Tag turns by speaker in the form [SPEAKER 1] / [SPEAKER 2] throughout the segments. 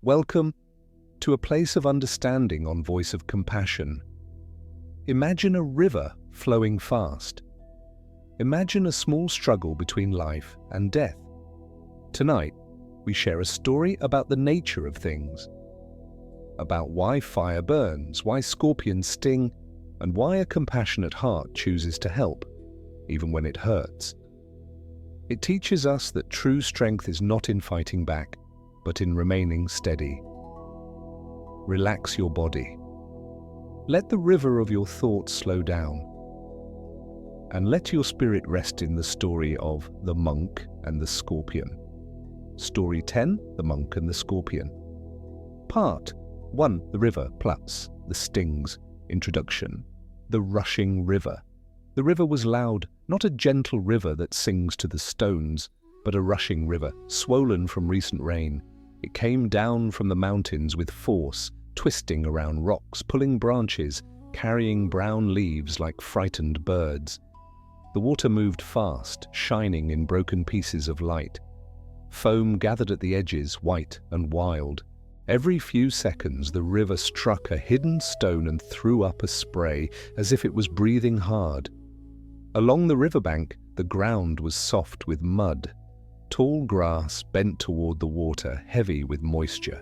[SPEAKER 1] Welcome to a place of understanding on Voice of Compassion. Imagine a river flowing fast. Imagine a small struggle between life and death. Tonight, we share a story about the nature of things, about why fire burns, why scorpions sting, and why a compassionate heart chooses to help, even when it hurts. It teaches us that true strength is not in fighting back, but in remaining steady. Relax your body. Let the river of your thoughts slow down. And let your spirit rest in the story of the monk and the scorpion. Story 10, The Monk and the Scorpion. Part 1, The River, Platz, the Stings. Introduction. The rushing river. The river was loud, not a gentle river that sings to the stones, but a rushing river, swollen from recent rain. It came down from the mountains with force, twisting around rocks, pulling branches, carrying brown leaves like frightened birds. The water moved fast, shining in broken pieces of light. Foam gathered at the edges, white and wild. Every few seconds the river struck a hidden stone and threw up a spray, as if it was breathing hard. Along the riverbank, the ground was soft with mud. Tall grass bent toward the water, heavy with moisture.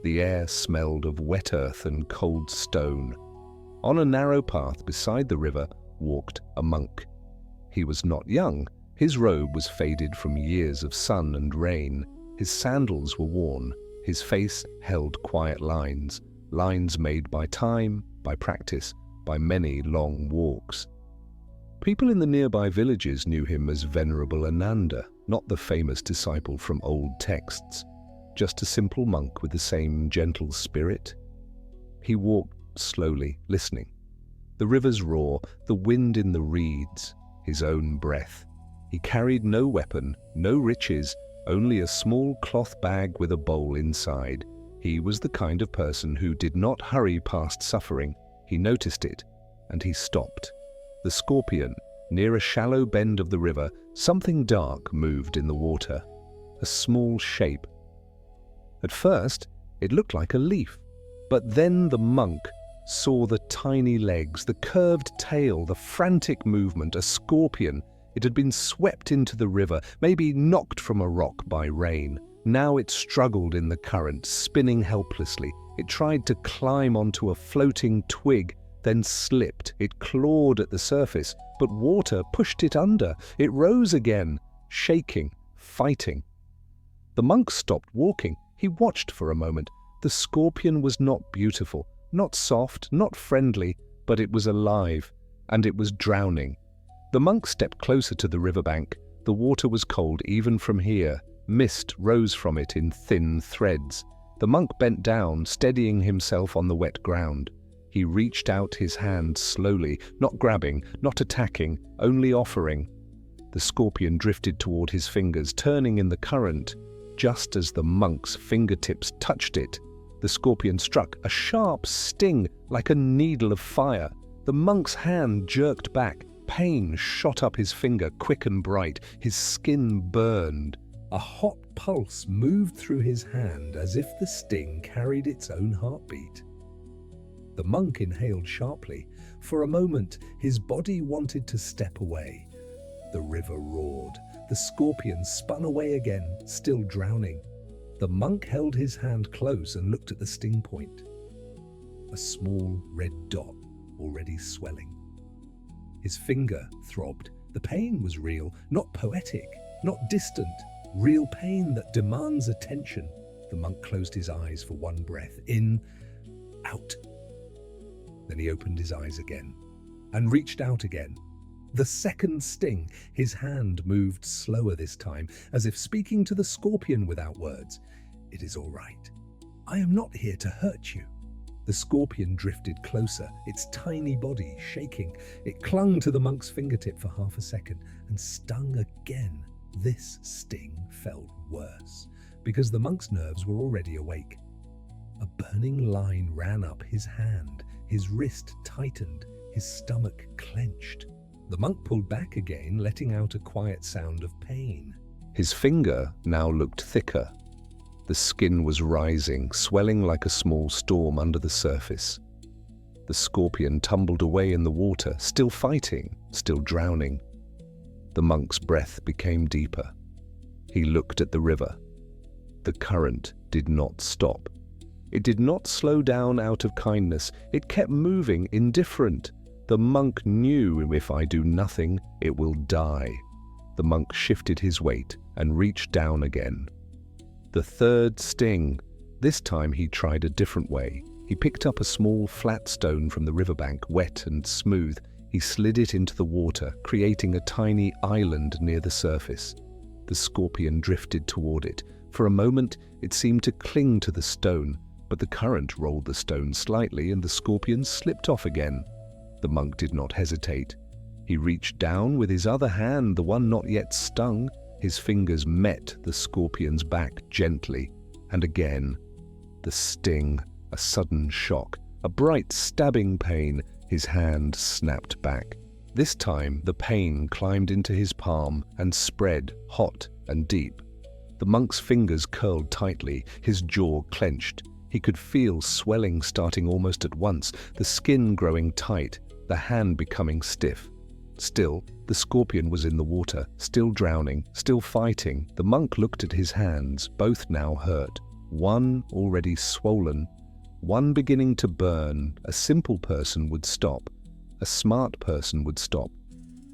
[SPEAKER 1] The air smelled of wet earth and cold stone. On a narrow path beside the river walked a monk. He was not young. His robe was faded from years of sun and rain. His sandals were worn. His face held quiet lines, lines made by time, by practice, by many long walks. People in the nearby villages knew him as Venerable Ananda, not the famous disciple from old texts, just a simple monk with the same gentle spirit. He walked slowly, listening. The river's roar, the wind in the reeds, his own breath. He carried no weapon, no riches, only a small cloth bag with a bowl inside. He was the kind of person who did not hurry past suffering. He noticed it, and he stopped. The scorpion, near a shallow bend of the river, something dark moved in the water, a small shape. At first, it looked like a leaf, but then the monk saw the tiny legs, the curved tail, the frantic movement, a scorpion. It had been swept into the river, maybe knocked from a rock by rain. Now it struggled in the current, spinning helplessly. It tried to climb onto a floating twig, then slipped. It clawed at the surface, but water pushed it under. It rose again, shaking, fighting. The monk stopped walking. He watched for a moment. The scorpion was not beautiful, not soft, not friendly, but it was alive, and it was drowning. The monk stepped closer to the riverbank. The water was cold even from here. Mist rose from it in thin threads. The monk bent down, steadying himself on the wet ground. He reached out his hand slowly, not grabbing, not attacking, only offering. The scorpion drifted toward his fingers, turning in the current. Just as the monk's fingertips touched it, the scorpion struck, a sharp sting like a needle of fire. The monk's hand jerked back. Pain shot up his finger, quick and bright. His skin burned. A hot pulse moved through his hand as if the sting carried its own heartbeat. The monk inhaled sharply. For a moment, his body wanted to step away. The river roared. The scorpion spun away again, still drowning. The monk held his hand close and looked at the sting point. A small red dot, already swelling. His finger throbbed. The pain was real, not poetic, not distant. Real pain that demands attention. The monk closed his eyes for one breath. In, out. Then he opened his eyes again and reached out again. The second sting. His hand moved slower this time, as if speaking to the scorpion without words. It is all right. I am not here to hurt you. The scorpion drifted closer, its tiny body shaking. It clung to the monk's fingertip for half a second and stung again. This sting felt worse, because the monk's nerves were already awake. A burning line ran up his hand. His wrist tightened. His stomach clenched. The monk pulled back again, letting out a quiet sound of pain. His finger now looked thicker. The skin was rising, swelling like a small storm under the surface. The scorpion tumbled away in the water, still fighting, still drowning. The monk's breath became deeper. He looked at the river. The current did not stop. It did not slow down out of kindness. It kept moving, indifferent. The monk knew, if I do nothing, it will die. The monk shifted his weight and reached down again. The third sting. This time he tried a different way. He picked up a small flat stone from the riverbank, wet and smooth. He slid it into the water, creating a tiny island near the surface. The scorpion drifted toward it. For a moment, it seemed to cling to the stone, but the current rolled the stone slightly and the scorpion slipped off again. The monk did not hesitate. He reached down with his other hand, the one not yet stung. His fingers met the scorpion's back gently, and again. The sting, a sudden shock, a bright stabbing pain. His hand snapped back. This time the pain climbed into his palm and spread, hot and deep. The monk's fingers curled tightly, his jaw clenched. He could feel swelling starting almost at once, the skin growing tight, the hand becoming stiff. Still, the scorpion was in the water, still drowning, still fighting. The monk looked at his hands, both now hurt, one already swollen, one beginning to burn. A simple person would stop. A smart person would stop.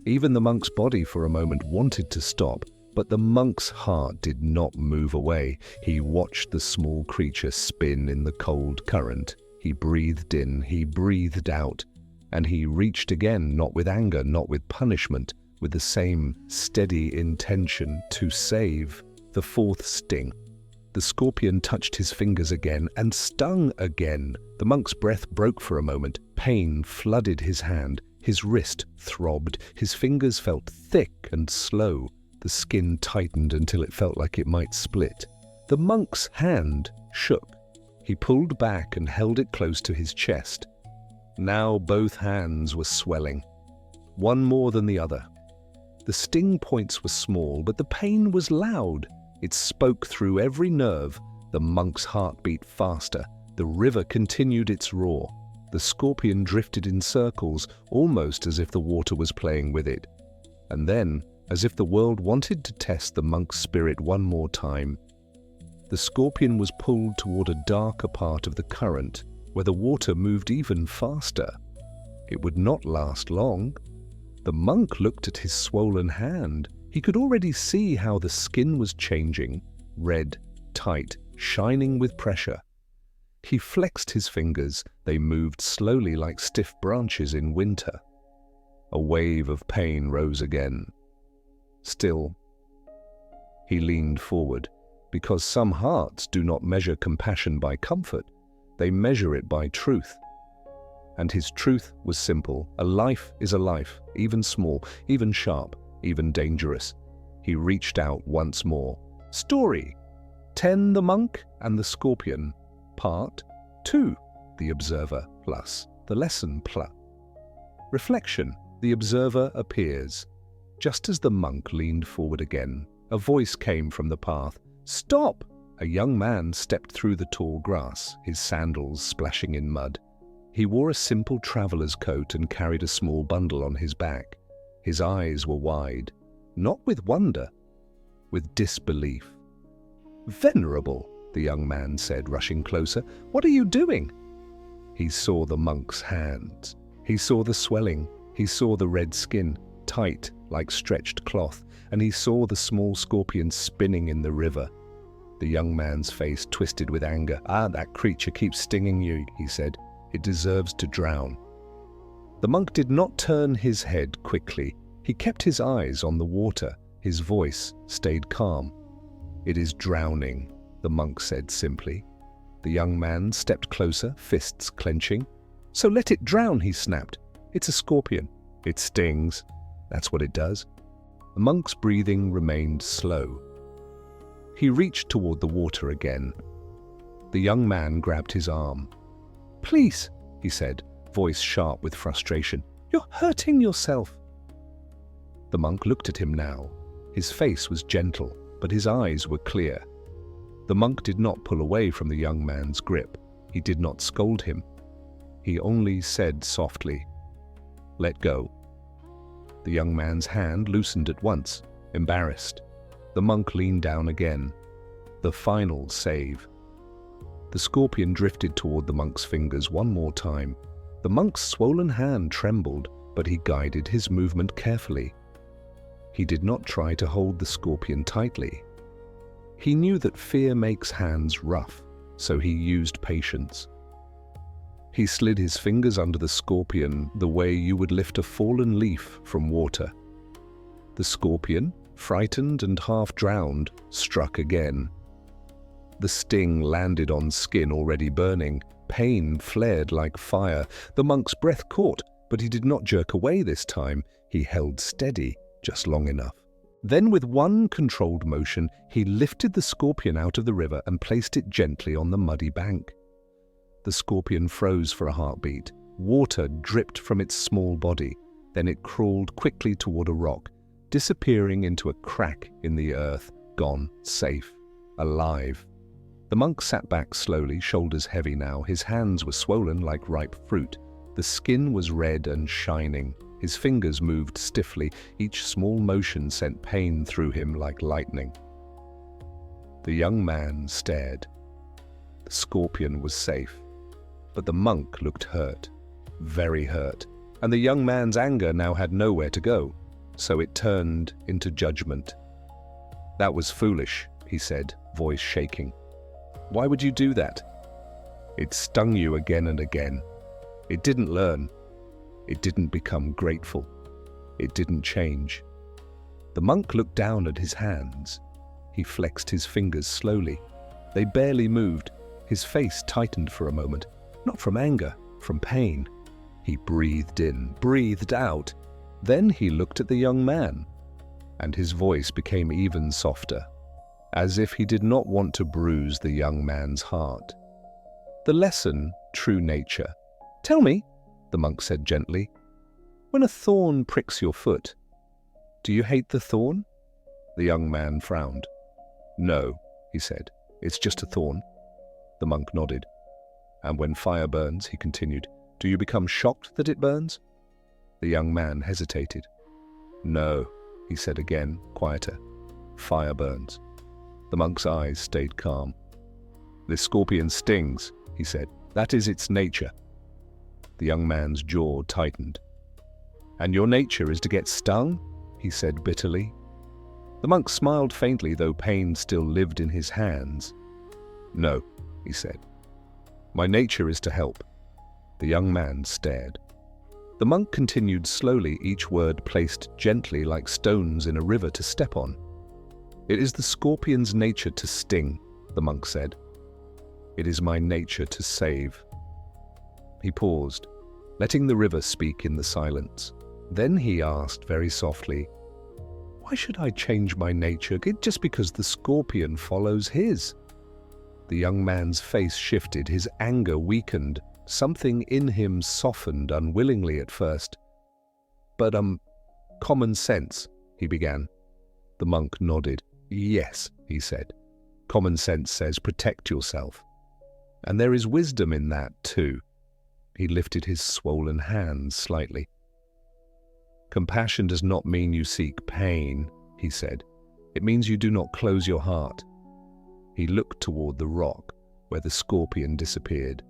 [SPEAKER 1] Even the monk's body for a moment wanted to stop, but the monk's heart did not move away. He watched the small creature spin in the cold current. He breathed in, he breathed out. And he reached again, not with anger, not with punishment, with the same steady intention to save. The fourth sting. The scorpion touched his fingers again and stung again. The monk's breath broke for a moment. Pain flooded his hand. His wrist throbbed. His fingers felt thick and slow. The skin tightened until it felt like it might split. The monk's hand shook. He pulled back and held it close to his chest. Now both hands were swelling, one more than the other. The sting points were small, but the pain was loud. It spoke through every nerve. The monk's heart beat faster. The river continued its roar. The scorpion drifted in circles, almost as if the water was playing with it. And then, as if the world wanted to test the monk's spirit one more time, the scorpion was pulled toward a darker part of the current, where the water moved even faster. It would not last long. The monk looked at his swollen hand. He could already see how the skin was changing, red, tight, shining with pressure. He flexed his fingers. They moved slowly like stiff branches in winter. A wave of pain rose again. Still, he leaned forward, because some hearts do not measure compassion by comfort. They measure it by truth. And his truth was simple. A life is a life, even small, even sharp, even dangerous. He reached out once more. Story: 10 The Monk and the Scorpion. Part 2. The Observer plus the Lesson plus. Reflection: the observer appears. Just as the monk leaned forward again, a voice came from the path. Stop! A young man stepped through the tall grass, his sandals splashing in mud. He wore a simple traveler's coat and carried a small bundle on his back. His eyes were wide, not with wonder, with disbelief. Venerable, the young man said, rushing closer. What are you doing? He saw the monk's hands. He saw the swelling. He saw the red skin, tight like stretched cloth, and he saw the small scorpion spinning in the river. The young man's face twisted with anger. That creature keeps stinging you, he said. It deserves to drown. The monk did not turn his head quickly. He kept his eyes on the water. His voice stayed calm. It is drowning, the monk said simply. The young man stepped closer, fists clenching. So let it drown, he snapped. It's a scorpion. It stings. That's what it does. The monk's breathing remained slow. He reached toward the water again. The young man grabbed his arm. Please, he said, voice sharp with frustration. You're hurting yourself. The monk looked at him now. His face was gentle, but his eyes were clear. The monk did not pull away from the young man's grip. He did not scold him. He only said softly, "Let go." The young man's hand loosened at once, embarrassed. The monk leaned down again. The final save. The scorpion drifted toward the monk's fingers one more time. The monk's swollen hand trembled, but he guided his movement carefully. He did not try to hold the scorpion tightly. He knew that fear makes hands rough, so he used patience. He slid his fingers under the scorpion the way you would lift a fallen leaf from water. The scorpion, frightened and half drowned, struck again. The sting landed on skin already burning. Pain flared like fire. The monk's breath caught, but he did not jerk away this time. He held steady just long enough. Then, with one controlled motion, he lifted the scorpion out of the river and placed it gently on the muddy bank. The scorpion froze for a heartbeat. Water dripped from its small body. Then it crawled quickly toward a rock, disappearing into a crack in the earth. Gone, safe, alive. The monk sat back slowly, shoulders heavy now. His hands were swollen like ripe fruit. The skin was red and shining. His fingers moved stiffly. Each small motion sent pain through him like lightning. The young man stared. The scorpion was safe. But the monk looked hurt, very hurt, and the young man's anger now had nowhere to go, so it turned into judgment. "That was foolish," he said, voice shaking. "Why would you do that? It stung you again and again. It didn't learn. It didn't become grateful. It didn't change." The monk looked down at his hands. He flexed his fingers slowly. They barely moved. His face tightened for a moment, not from anger, from pain. He breathed in, breathed out. Then he looked at the young man, and his voice became even softer, as if he did not want to bruise the young man's heart. "The lesson, true nature. Tell me," the monk said gently, "when a thorn pricks your foot, do you hate the thorn?" The young man frowned. "No," he said, "it's just a thorn." The monk nodded. "And when fire burns," he continued, "do you become shocked that it burns?" The young man hesitated. "No," he said again, quieter. "Fire burns." The monk's eyes stayed calm. "This scorpion stings," he said. "That is its nature." The young man's jaw tightened. "And your nature is to get stung?" he said bitterly. The monk smiled faintly, though pain still lived in his hands. "No," he said. "My nature is to help." The young man stared. The monk continued slowly, each word placed gently like stones in a river to step on. "It is the scorpion's nature to sting," the monk said. "It is my nature to save." He paused, letting the river speak in the silence. Then he asked very softly, "Why should I change my nature just because the scorpion follows his?" The young man's face shifted, his anger weakened. Something in him softened unwillingly at first. "But, common sense," he began. The monk nodded. "Yes," he said. "Common sense says protect yourself. And there is wisdom in that, too." He lifted his swollen hands slightly. "Compassion does not mean you seek pain," he said. "It means you do not close your heart." He looked toward the rock, where the scorpion disappeared.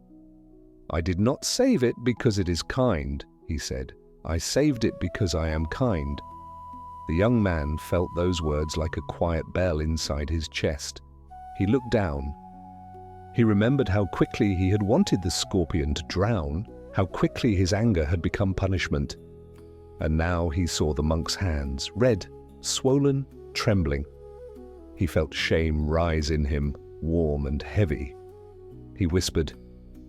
[SPEAKER 1] "I did not save it because it is kind," he said. "I saved it because I am kind." The young man felt those words like a quiet bell inside his chest. He looked down. He remembered how quickly he had wanted the scorpion to drown, how quickly his anger had become punishment. And now he saw the monk's hands, red, swollen, trembling. He felt shame rise in him, warm and heavy. He whispered,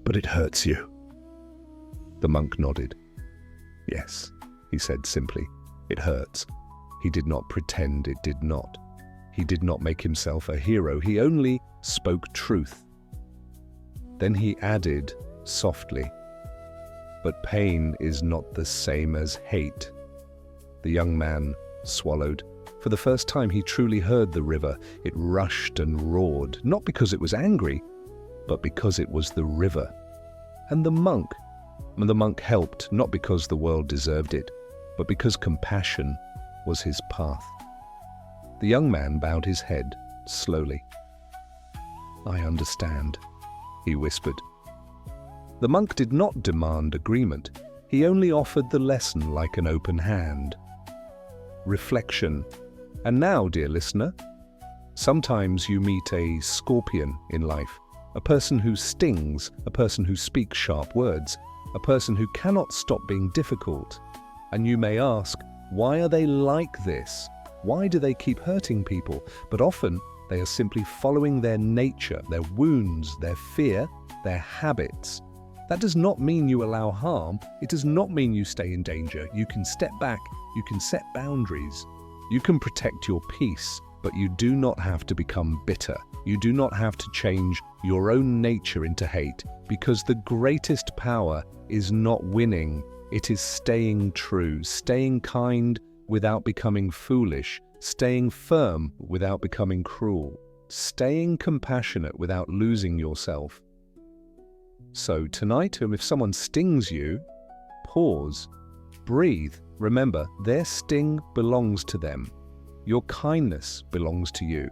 [SPEAKER 1] "But it hurts you." The monk nodded. "Yes," he said simply, "it hurts." He did not pretend it did not. He did not make himself a hero. He only spoke truth. Then he added softly, "But pain is not the same as hate." The young man swallowed. For the first time, he truly heard the river. It rushed and roared, not because it was angry, but because it was the river. And the monk helped, not because the world deserved it, but because compassion was his path. The young man bowed his head slowly. "I understand," he whispered. The monk did not demand agreement. He only offered the lesson like an open hand. Reflection. And now, dear listener, sometimes you meet a scorpion in life, a person who stings, a person who speaks sharp words, a person who cannot stop being difficult. And you may ask, why are they like this? Why do they keep hurting people? But often they are simply following their nature, their wounds, their fear, their habits. That does not mean you allow harm. It does not mean you stay in danger. You can step back. You can set boundaries. You can protect your peace, but you do not have to become bitter. You do not have to change your own nature into hate, because the greatest power is not winning. It is staying true, staying kind without becoming foolish, staying firm without becoming cruel, staying compassionate without losing yourself. So tonight, if someone stings you, pause, breathe. Remember, their sting belongs to them. Your kindness belongs to you,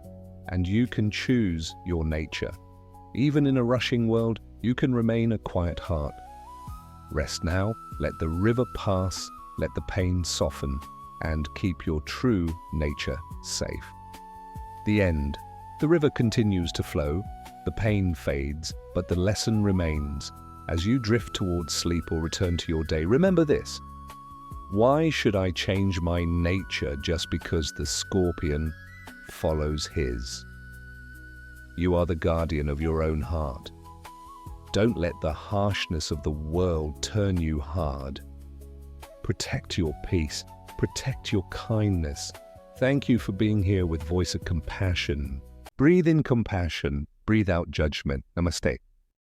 [SPEAKER 1] and you can choose your nature. Even in a rushing world, you can remain a quiet heart. Rest now, let the river pass, let the pain soften, and keep your true nature safe. The end. The river continues to flow, the pain fades, but the lesson remains. As you drift towards sleep or return to your day, remember this. Why should I change my nature just because the scorpion follows his? You are the guardian of your own heart. Don't let the harshness of the world turn you hard. Protect your peace. Protect your kindness. Thank you for being here with Voice of Compassion. Breathe in compassion. Breathe out judgment. Namaste.